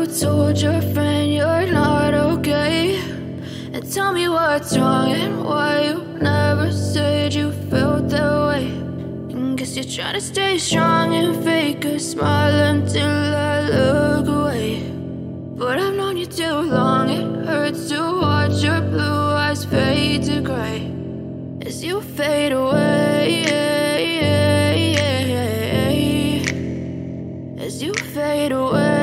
told your friend you're not okay? And tell me what's wrong and why you never said you felt that way. And guess you're trying to stay strong and fake a smile until I look away. But I've known you too long, it hurts to watch your blue eyes fade to gray as you fade away, as you fade away.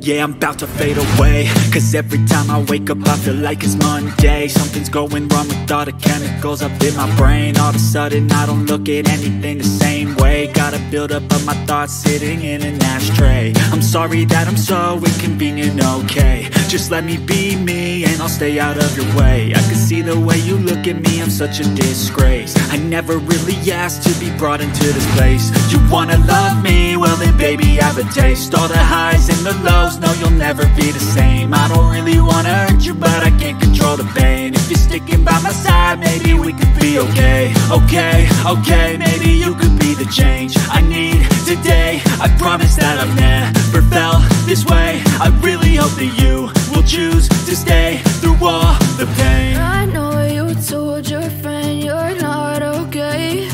Yeah, I'm about to fade away, cause every time I wake up I feel like it's Monday. Something's going wrong with all the chemicals up in my brain. All of a sudden I don't look at anything the same way. Gotta build up of my thoughts sitting in an ashtray. I'm sorry that I'm so inconvenient, okay? Just let me be me and I'll stay out of your way. I can see the way you look at me, I'm such a disgrace. I never really asked to be brought into this place. You wanna love me? Well then baby, have a taste. All the highs and the lows, no, you'll never be the same. I don't really wanna hurt you, but I can't control the pain. If you're sticking by my side, maybe we could be okay. Okay, maybe you could be the change I need today. I promise that I've never felt this way. I really hope that you will choose to stay through all the pain. I know you told your friend you're not okay.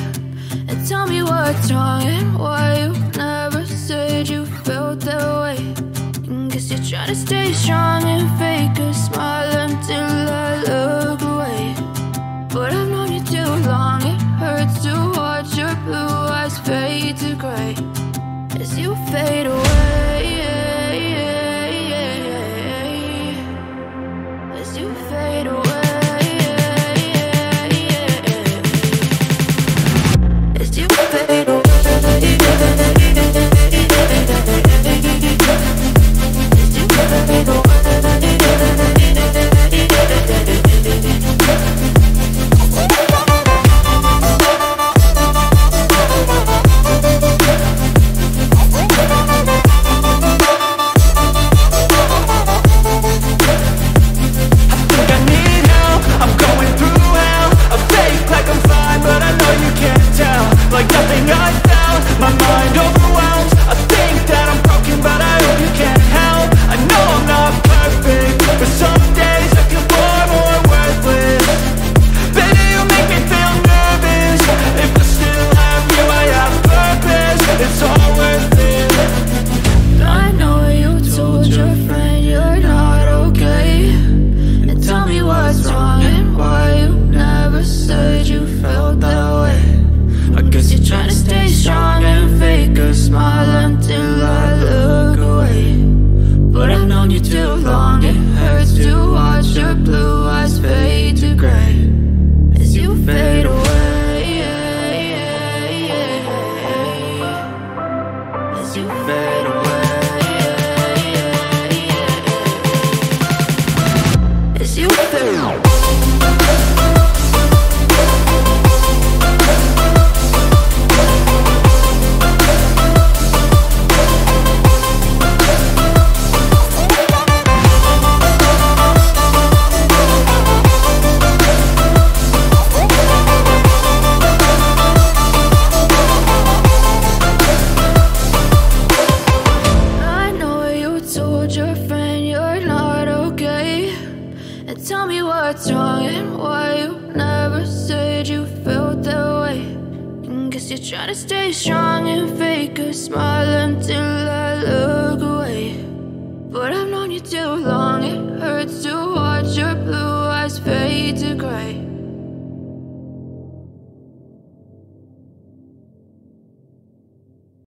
And tell me what's wrong and why you never said you felt that way. Guess you're trying to stay strong and fake a smile until I look away. But I've known you too long, it hurts to watch your blue eyes fade to gray as you fade away, as you fade away, as you fade away. Tell me what's wrong and why you never said you felt that way. And guess you're trying to stay strong and fake a smile until I look away. But I've known you too long, it hurts to watch your blue eyes fade to gray